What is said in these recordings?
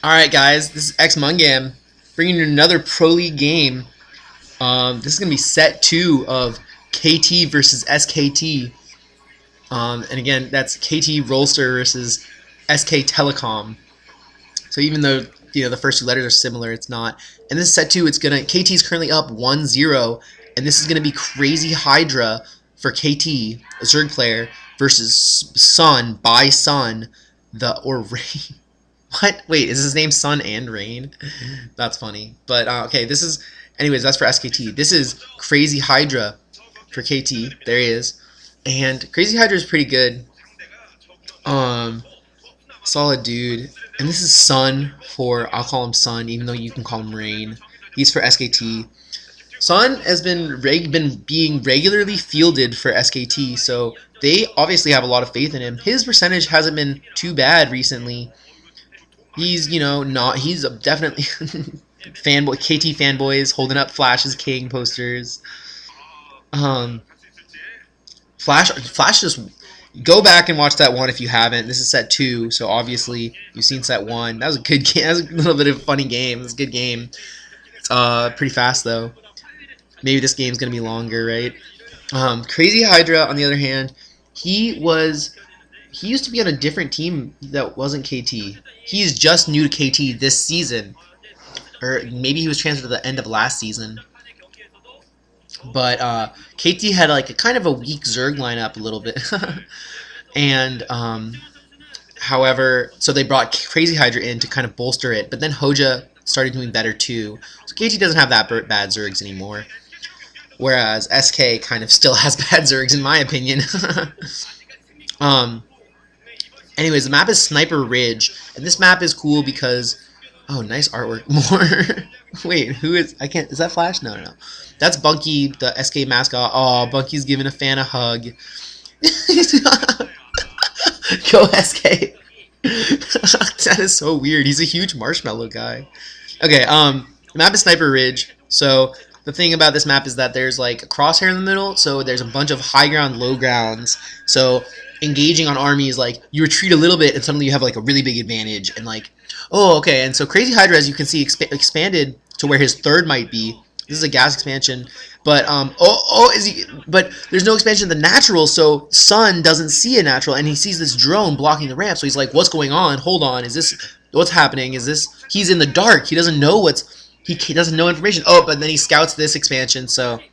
Alright guys, this is X Mungam bringing you another Pro League game. This is going to be set 2 of KT versus SKT. And again, that's KT Rolster versus SK Telecom. So even though the first two letters are similar, it's not. And this is set 2, KT is currently up 1-0, and this is going to be Crazy Hydra for KT, a Zerg player, versus Sun, By.Sun, or Rain. What? Wait, is his name Sun and Rain? That's funny. But, okay, anyways, that's for SKT. This is Crazy Hydra for KT. There he is. And Crazy Hydra is pretty good. Solid dude. And this is Sun I'll call him Sun, even though you can call him Rain. He's for SKT. Sun has been being regularly fielded for SKT, so they obviously have a lot of faith in him. His percentage hasn't been too bad recently. He's, he's definitely KT fanboys holding up Flash's King posters. Flash just, go back and watch that one if you haven't. This is set 2, so obviously you've seen set 1. That was a good game. That was a little bit of a funny game. It was a good game. It's pretty fast though. Maybe this game's gonna be longer, right? Crazy Hydra, on the other hand, he used to be on a different team that wasn't KT. He's just new to KT this season. Or maybe he was transferred to the end of last season. But KT had like a kind of a weak Zerg lineup a little bit. And however, so they brought Crazy Hydra in to kind of bolster it. But then Hoja started doing better too. So KT doesn't have that bad Zergs anymore. Whereas SK kind of still has bad Zergs in my opinion. Anyways, the map is Sniper Ridge, and this map is cool because, oh, nice artwork. More. Wait, who is? I can't. Is that Flash? No. That's Bunky, the SK mascot. Oh, Bunky's giving a fan a hug. Go SK. That is so weird. He's a huge marshmallow guy. Okay. The map is Sniper Ridge. So the thing about this map is that there's like a crosshair in the middle. So there's a bunch of high ground, low grounds. So engaging on armies, like, you retreat a little bit and suddenly you have like a really big advantage, and like, oh, okay. And so Crazy Hydra, as you can see, expanded to where his third might be. This is a gas expansion, but but there's no expansion of the natural, so Sun doesn't see a natural, and he sees this drone blocking the ramp, so he's like, what's going on? Hold on, what's happening? He's in the dark, he doesn't know he doesn't know information. Oh, but then he scouts this expansion, so he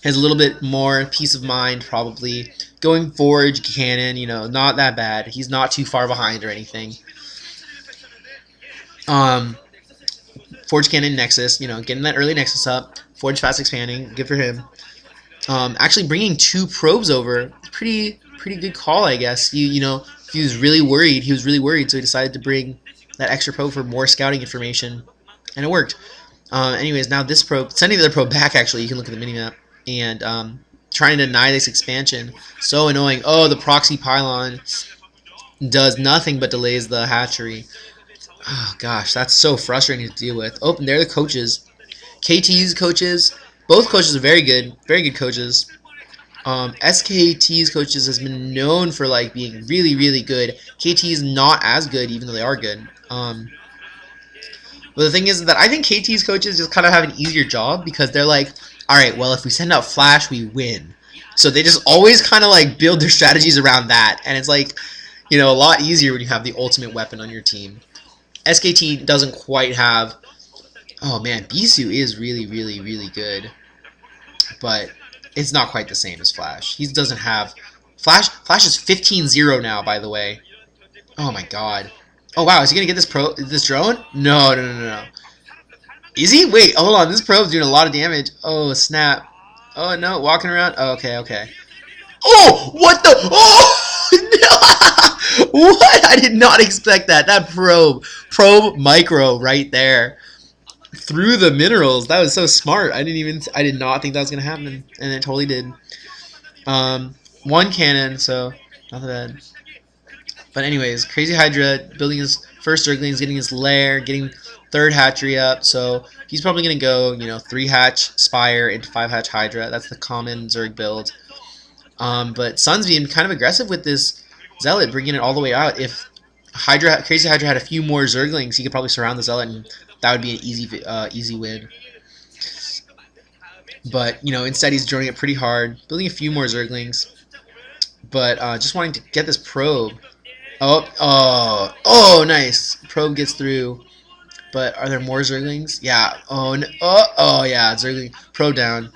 has a little bit more peace of mind, probably. Going Forge Cannon, not that bad. He's not too far behind or anything. Forge Cannon Nexus, getting that early Nexus up. Forge fast expanding, good for him. Actually bringing 2 probes over, pretty good call, I guess. He was really worried. So he decided to bring that extra probe for more scouting information, and it worked. Anyways, now this probe, sending the other probe back. Actually, you can look at the minimap, and trying to deny this expansion. So annoying. Oh, the proxy pylon does nothing but delays the hatchery. Oh gosh, that's so frustrating to deal with. Oh, and they're the coaches. KT's coaches. Both coaches are very good coaches. SKT's coaches has been known for like being really good. KT's not as good, even though they are good. But the thing is that I think KT's coaches just kind of have an easier job because they're like, alright, well, if we send out Flash, we win. So they just always kind of like build their strategies around that. And it's like, a lot easier when you have the ultimate weapon on your team. SKT doesn't quite have... Oh man, Bisu is really good. But it's not quite the same as Flash. He doesn't have... Flash is 15-0 now, by the way. Oh my god. Oh wow, is he going to get this drone? No. Is he? Wait, hold on. This probe's doing a lot of damage. Oh, snap. Oh, no. Walking around. Oh, okay. Oh! What the? Oh! No! What? I did not expect that. That probe micro right there. Through the minerals. That was so smart. I did not think that was going to happen. And it totally did. 1 cannon, so not bad. But anyways, Crazy Hydra building his first Zerglings, getting his lair, getting 3rd hatchery up, so he's probably going to go, 3 hatch Spire into 5 hatch Hydra. That's the common Zerg build. But Sun's being kind of aggressive with this Zealot, bringing it all the way out. If Crazy Hydra had a few more Zerglings. He could probably surround the Zealot, and that would be an easy win. But, instead he's drawing it pretty hard, building a few more Zerglings. But just wanting to get this probe. Oh, nice. Probe gets through. But are there more Zerglings? Yeah. Oh, yeah. Zergling. Probe down.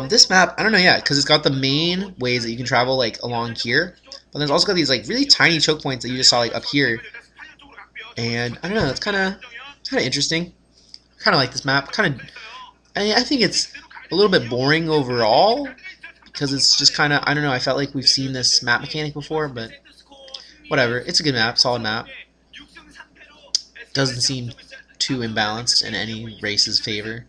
This map, I don't know yet, because it's got the main ways that you can travel, like, along here. But there's also got these, like, really tiny choke points that you just saw, like, up here. And, I don't know, it's kind of interesting. Kind of like this map. I think it's a little bit boring overall, because it's just kind of, I don't know, I felt like we've seen this map mechanic before, but whatever. It's a good map, solid map. Doesn't seem too imbalanced in any race's favor.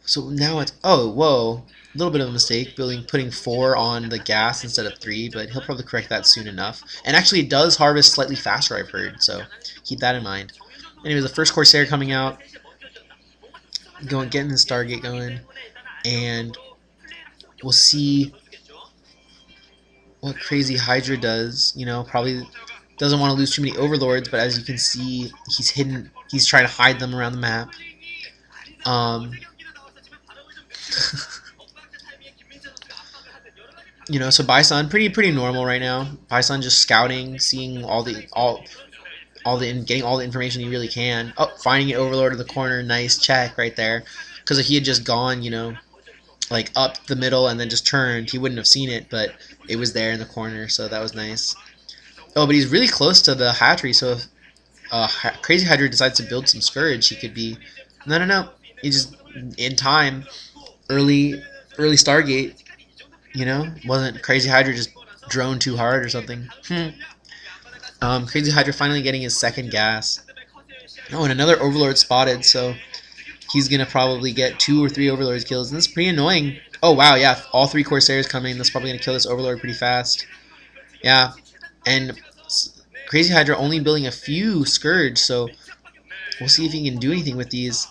So now it's, oh, whoa, a little bit of a mistake, putting 4 on the gas instead of 3, but he'll probably correct that soon enough. And actually it does harvest slightly faster, I've heard, so keep that in mind. Anyway, the first Corsair coming out, getting the Stargate going, and we'll see what Crazy Hydra does. Probably doesn't want to lose too many Overlords, but as you can see, he's trying to hide them around the map. So By.Sun pretty normal right now. By.Sun just scouting, seeing getting all the information he really can. Oh, finding an Overlord in the corner, nice check right there. Because if he had just gone, like up the middle and then just turned, he wouldn't have seen it, but it was there in the corner, so that was nice. Oh, but he's really close to the hatchery, so if Crazy Hydra decides to build some Scourge, he could be... No. He just, in time, early Stargate, wasn't Crazy Hydra just drone too hard or something. Crazy Hydra finally getting his second gas. Oh, and another Overlord spotted, so he's going to probably get 2 or 3 Overlord kills, and that's pretty annoying. Oh, wow, yeah, all 3 Corsairs coming. That's probably going to kill this Overlord pretty fast. Yeah, and Crazy Hydra only building a few Scourge, so we'll see if he can do anything with these.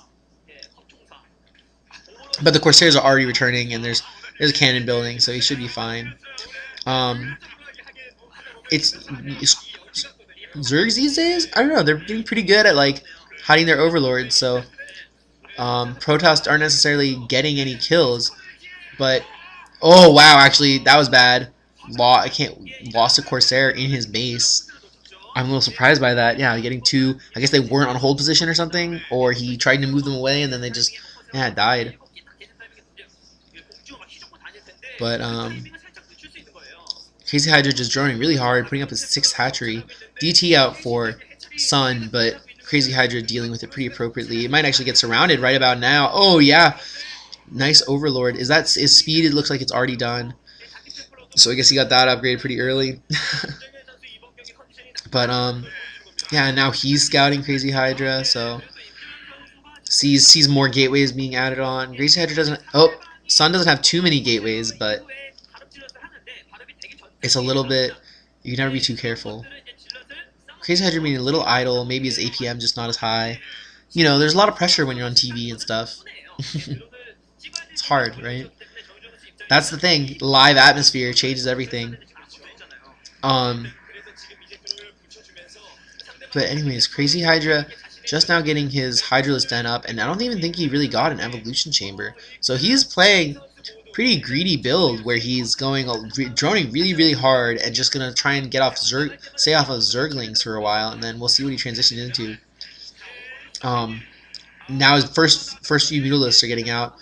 But the Corsairs are already returning, and there's a cannon building, so he should be fine. It's Zergs these days, I don't know, they're getting pretty good at, like, hiding their Overlords, so Protoss aren't necessarily getting any kills, but oh wow, actually that was bad. Lost a Corsair in his base. I'm a little surprised by that. Yeah, getting 2. I guess they weren't on hold position or something, or he tried to move them away and then they just died. But Crazy Hydra just droning really hard, putting up his 6th hatchery. DT out for Sun, but Crazy Hydra dealing with it pretty appropriately. It might actually get surrounded right about now. Oh yeah, nice Overlord. Is speed? It looks like it's already done. So I guess he got that upgraded pretty early. But yeah, now he's scouting Crazy Hydra, so sees more gateways being added on. Crazy Hydra doesn't. Oh, Sun doesn't have too many gateways, but it's a little bit. You can never be too careful. Crazy Hydra being a little idle, maybe his APM just not as high. There's a lot of pressure when you're on TV and stuff. It's hard, right? That's the thing. Live atmosphere changes everything. But anyways, Crazy Hydra just now getting his Hydraless Den up, and I don't even think he really got an Evolution Chamber. So he's playing pretty greedy build where he's droning really hard and just gonna try and get off stay off of Zerglings for a while, and then we'll see what he transitions into. Now his first few Mutalisks are getting out.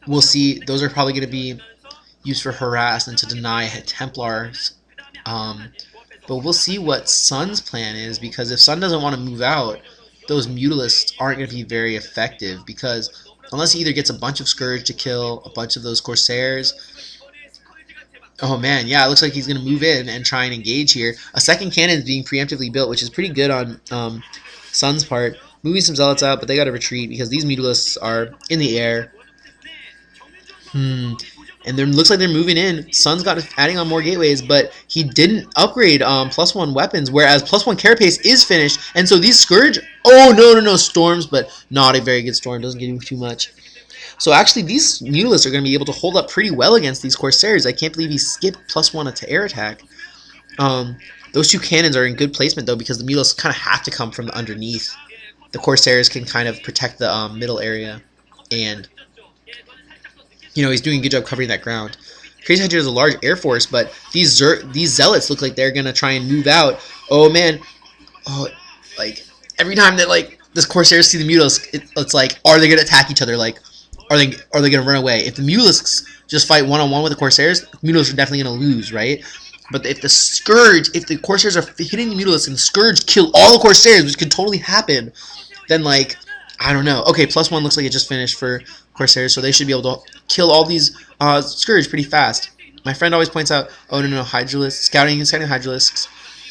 We'll see. Those are probably gonna be used for harass and to deny Templars. But we'll see what Sun's plan is, because if Sun doesn't want to move out, those Mutalisks aren't going to be very effective, because unless he either gets a bunch of Scourge to kill a bunch of those Corsairs. Oh man, yeah, it looks like he's going to move in and try and engage here. A second cannon is being preemptively built, which is pretty good on Sun's part. Moving some Zealots out, but they got to retreat because these Mutalisks are in the air. And then looks like they're moving in. Sun's got adding on more gateways, but he didn't upgrade +1 weapons, whereas +1 Carapace is finished. And so these Scourge, oh no, Storms, but not a very good Storm. Doesn't give him too much. So actually, these Mutalisks are going to be able to hold up pretty well against these Corsairs. I can't believe he skipped +1 to air attack. Those two cannons are in good placement, though, because the Mutalisks kind of have to come from underneath. The Corsairs can kind of protect the middle area. And, you know, he's doing a good job covering that ground. Crazy Hydra has a large air force, but these Zealots look like they're going to try and move out. Oh, man. Oh, like, every time that, like, this Corsairs see the Mutalisks, it's like, are they going to attack each other? Like, are they going to run away? If the Mutalisks just fight one-on-one with the Corsairs, the Mutalisks are definitely going to lose, right? But if the Scourge, if the Corsairs are hitting the Mutalisks and the Scourge kill all the Corsairs, which could totally happen, then, like, I don't know. Okay, +1 looks like it just finished for Corsairs, so they should be able to kill all these Scourge pretty fast. My friend always points out, oh, no, Hydralisks, scouting Hydralisks.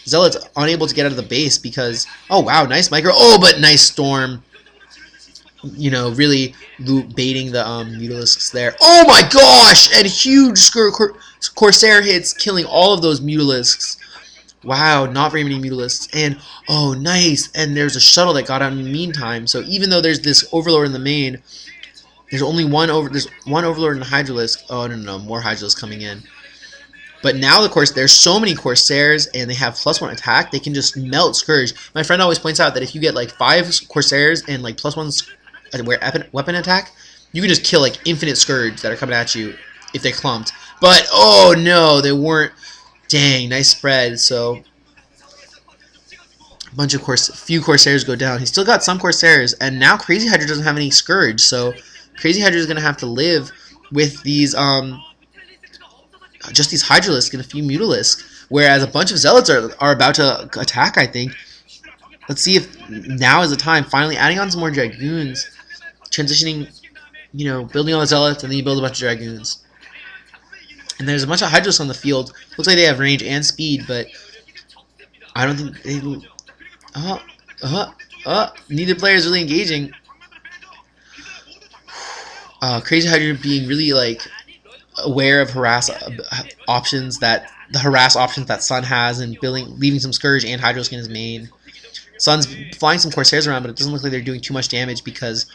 Zealots unable to get out of the base because, oh, wow, nice micro. Oh, but nice Storm. You know, really baiting the Mutalisks there. Oh my gosh! And huge Corsair hits, killing all of those Mutalisks. Wow, not very many Mutalisks. And, oh, nice. And there's a shuttle that got out in the meantime. So even though there's this Overlord in the main, there's only one Overlord in the Hydralisk. Oh, no, more Hydralisks coming in. But now, of course, there's so many Corsairs, and they have +1 attack, they can just melt Scourge. My friend always points out that if you get, like, 5 Corsairs and, like, +1 weapon attack, you can just kill, like, infinite Scourge that are coming at you if they clumped. But, oh, no, they weren't. Dang, nice spread. So, a bunch of few Corsairs go down. He's still got some Corsairs, and now Crazy Hydra doesn't have any Scourge, so Crazy Hydra is going to have to live with these, just these Hydralisks and a few Mutalisks, whereas a bunch of Zealots are about to attack, I think. Let's see if now is the time. Finally adding on some more Dragoons. Transitioning, you know, building all the Zealots, and then you build a bunch of Dragoons. And there's a bunch of Hydralisks on the field. Looks like they have range and speed, but I don't think they... neither player is really engaging. Crazy Hydra being really, like, aware of harass options that Sun has, and leaving some Scourge and Hydralisk in his main. Sun's flying some Corsairs around, but it doesn't look like they're doing too much damage because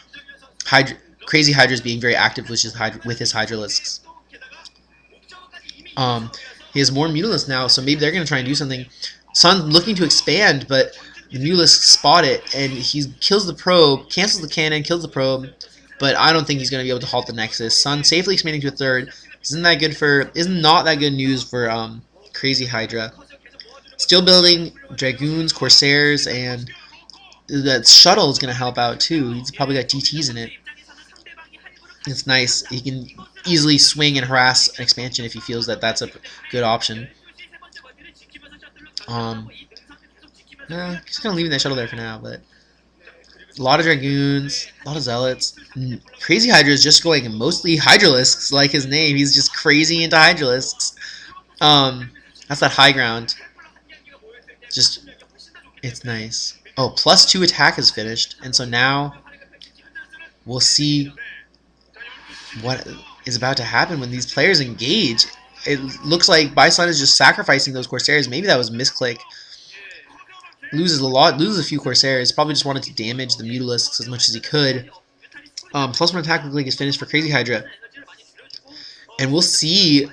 Crazy Hydra is being very active with his Hydralisks. He has more Mutalisks now, so maybe they're going to try and do something. Sun looking to expand, but the Mutalisks spot it, and he kills the probe, cancels the cannon, kills the probe, but I don't think he's going to be able to halt the Nexus. Sun safely expanding to a third. Isn't not that good news for Crazy Hydra. Still building Dragoons, Corsairs, and that shuttle is going to help out too. He's probably got GTs in it. It's nice. He can easily swing and harass an expansion if he feels that that's a good option. Just kind of leaving that shuttle there for now, but a lot of Dragoons, a lot of Zealots. Crazy Hydra is just going mostly Hydralisks, like his name. He's just crazy into Hydralisks. That's that high ground. Just, it's nice. Oh, +2 attack is finished, and so now we'll see what is about to happen when these players engage. It looks like By.Sun is just sacrificing those Corsairs. Maybe that was a misclick. Loses a few Corsairs. Probably just wanted to damage the Mutalisks as much as he could. +1 attack looks like is finished for Crazy Hydra. And we'll see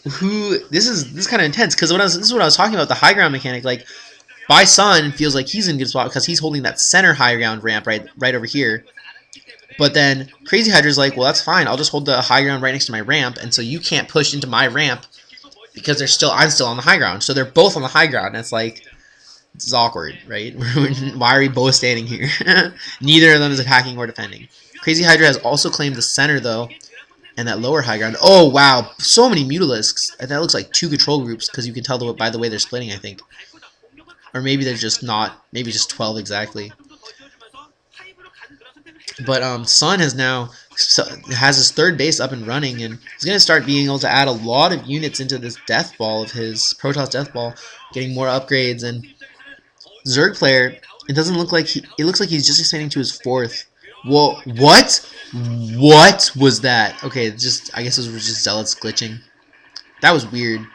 who... This is kind of intense, because this is what I was talking about, the high ground mechanic. Like, By.Sun feels like he's in a good spot because he's holding that center high ground ramp right over here. But then Crazy Hydra's like, well, that's fine. I'll just hold the high ground right next to my ramp, and so you can't push into my ramp because I'm still on the high ground. So they're both on the high ground, and it's like... This is awkward, right? Why are we both standing here? Neither of them is attacking or defending. Crazy Hydra has also claimed the center, though, and that lower high ground. Oh, wow. So many Mutalisks. And that looks like 2 control groups, because you can tell by the way they're splitting, I think. Or maybe they're just not. Maybe just 12 exactly. But Sun has his third base up and running, and he's going to start being able to add a lot of units into this death ball of his, Protoss death ball, getting more upgrades. And Zerg player, it looks like he's just expanding to his 4th. Whoa, what? What was that? Okay, I guess it was just Zealots glitching. That was weird.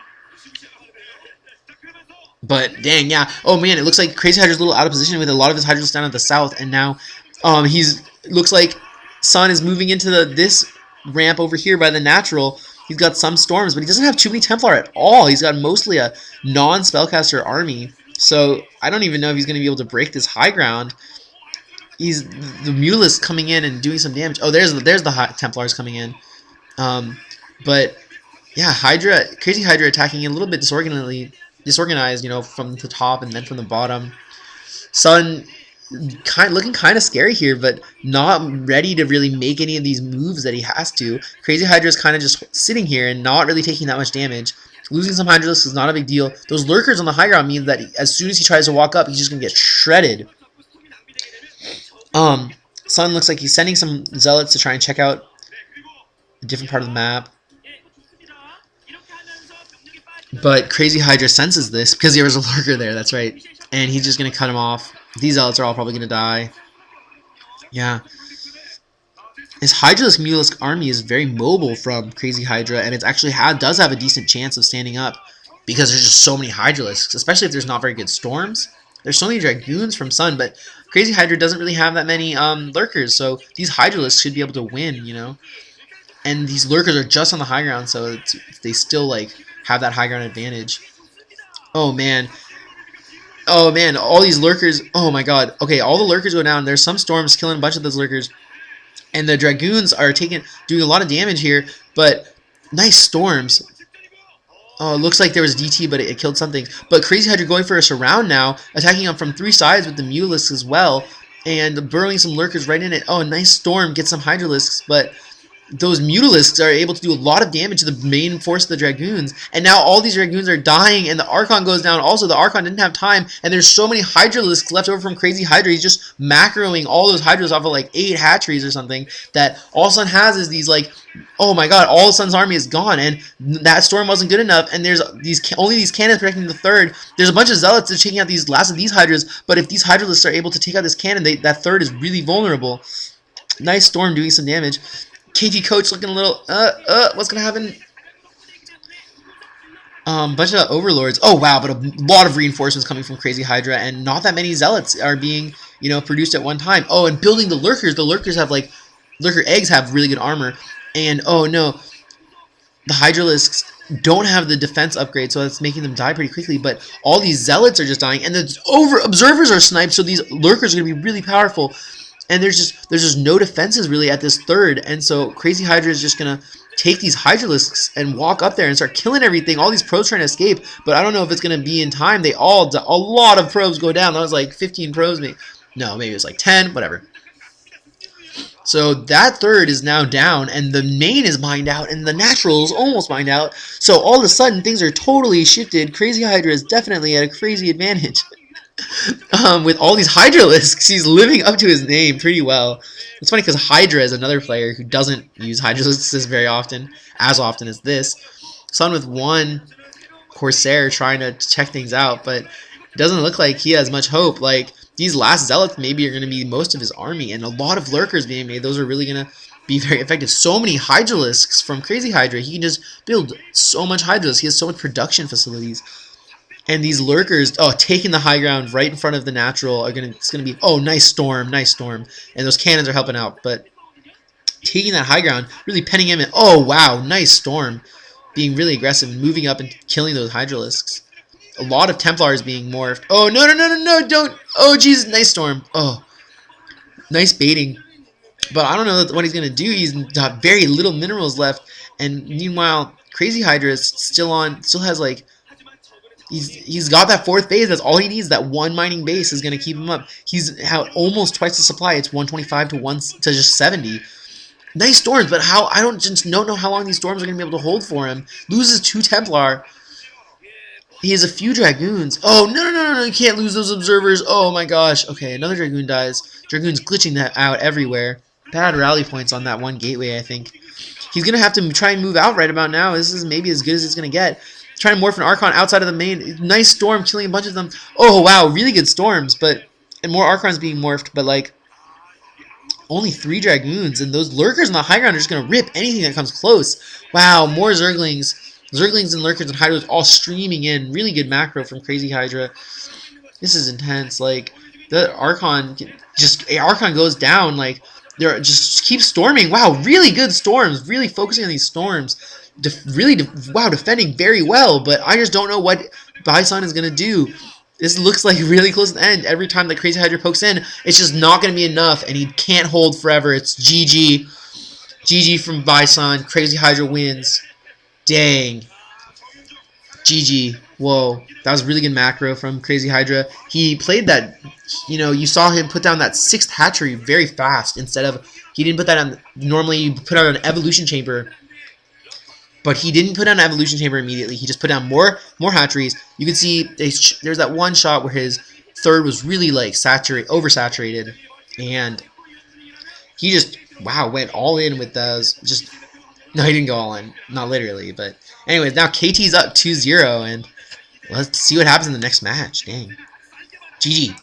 But dang, yeah. Oh man, it looks like Crazy Hydra's a little out of position with a lot of his Hydras down at the south, and now looks like Sun is moving into this ramp over here by the natural. He's got some storms, but he doesn't have too many Templar at all. He's got mostly a non-spellcaster army. So I don't even know if he's going to be able to break this high ground. He's the Mulus coming in and doing some damage. Oh, there's the Templars coming in. But yeah, Crazy Hydra attacking a little bit disorganized, you know, from the top and then from the bottom. Sun looking kind of scary here, but not ready to really make any of these moves that he has to. Crazy Hydra is kind of just sitting here and not really taking that much damage. Losing some Hydralisks is not a big deal. Those lurkers on the high ground mean that as soon as he tries to walk up, he's just going to get shredded. Sun looks like he's sending some zealots to try and check out a different part of the map. But Crazy Hydra senses this because there was a lurker there, that's right. And he's just going to cut him off. These zealots are all probably going to die. Yeah. His Hydralisk Mutalisk army is very mobile from Crazy Hydra, and it actually does have a decent chance of standing up because there's just so many Hydralisks, especially if there's not very good storms. There's so many Dragoons from Sun, but Crazy Hydra doesn't really have that many lurkers, so these Hydralisks should be able to win, you know. And these lurkers are just on the high ground, so they still like have that high ground advantage. Oh man. Oh man, all these lurkers. Oh my god. Okay, all the lurkers go down. There's some storms killing a bunch of those lurkers. And the Dragoons are doing a lot of damage here, but nice storms. Oh, it looks like there was DT, but it killed something. But Crazy Hydra going for a surround now, attacking him from 3 sides with the Mutalisks as well, and burrowing some lurkers right in it. Oh, a nice storm gets some Hydralisks, but those Mutalisks are able to do a lot of damage to the main force of the Dragoons, and now all these Dragoons are dying, and the Archon goes down. Also, the Archon didn't have time, and there's so many Hydralisks left over from Crazy Hydra. He's just macroing all those Hydras off of like 8 hatcheries or something, that all Sun has is these like, oh my god, all of Sun's army is gone, and that storm wasn't good enough, and there's only these cannons protecting the third. There's a bunch of zealots that are taking out these last of these Hydras, but if these Hydralisks are able to take out this cannon, that third is really vulnerable. Nice storm doing some damage. KT coach looking a little, what's gonna happen? Bunch of overlords. Oh wow, but a lot of reinforcements coming from Crazy Hydra, and not that many zealots are being, you know, produced at one time. Oh, and building the lurkers. The lurkers have like, lurker eggs have really good armor, and oh no, the Hydralisks don't have the defense upgrade, so that's making them die pretty quickly. But all these zealots are just dying, and the observers are sniped, so these lurkers are gonna be really powerful. And there's just no defenses really at this third, and so Crazy Hydra is just gonna take these Hydralisks and walk up there and start killing everything. All these probes trying to escape, but I don't know if it's gonna be in time. A lot of probes go down. That was like 15 probes, maybe. No, maybe it was like 10, whatever. So that third is now down, and the main is mined out, and the natural is almost mined out. So all of a sudden things are totally shifted. Crazy Hydra is definitely at a crazy advantage. With all these Hydralisks, he's living up to his name pretty well. It's funny because Hydra is another player who doesn't use Hydralisks very often, as often as this. Sun with 1 Corsair trying to check things out, but it doesn't look like he has much hope. Like, these last Zealots maybe are going to be most of his army, and a lot of Lurkers being made. Those are really going to be very effective. So many Hydralisks from Crazy Hydra. He can just build so much Hydralisks. He has so much production facilities. And these lurkers, taking the high ground right in front of the natural it's gonna be, nice storm, nice storm. And those cannons are helping out, but taking that high ground, really penning him in. Oh wow, nice storm. Being really aggressive and moving up and killing those Hydralisks. A lot of Templars being morphed. Oh no, don't. Oh jeez, nice storm. Oh, nice baiting. But I don't know what he's gonna do. He's got very little minerals left, and meanwhile, Crazy Hydra is still has like, He's got that 4th base. That's all he needs. That 1 mining base is going to keep him up. He's almost twice the supply. It's 125 to just 70. Nice storms, but how? I don't know how long these storms are going to be able to hold for him. Loses 2 Templar. He has a few Dragoons. Oh, no. You can't lose those observers. Oh, my gosh. Okay, another Dragoon dies. Dragoon's glitching that out everywhere. Bad rally points on that one gateway, I think. He's going to have to try and move out right about now. This is maybe as good as it's going to get. Trying to morph an Archon outside of the main. Nice storm, killing a bunch of them. Oh, wow, really good storms. And more Archons being morphed, but, like, only 3 Dragoons. And those Lurkers on the high ground are just going to rip anything that comes close. Wow, more Zerglings. Zerglings and Lurkers and Hydras all streaming in. Really good macro from Crazy Hydra. This is intense. Like, the Archon goes down. Like, they're just keep storming. Wow, really good storms. Really focusing on these storms. Wow, defending very well. But I just don't know what By.Sun is gonna do. This looks like really close to the end. Every time that Crazy Hydra pokes in, it's just not gonna be enough, and he can't hold forever. It's GG. GG from By.Sun. Crazy Hydra wins. Dang. GG. Whoa. That was really good macro from Crazy Hydra. He played that, you saw him put down that 6th hatchery very fast instead of, he didn't put that on, normally you put out an evolution chamber, but he didn't put down an evolution chamber immediately. He just put down more hatcheries. You can see there's that one shot where his 3rd was really like oversaturated, and he just, wow, went all in with those. Just, no, he didn't go all in. Not literally, but anyways, now KT's up 2-0, and let's see what happens in the next match. Dang. GG.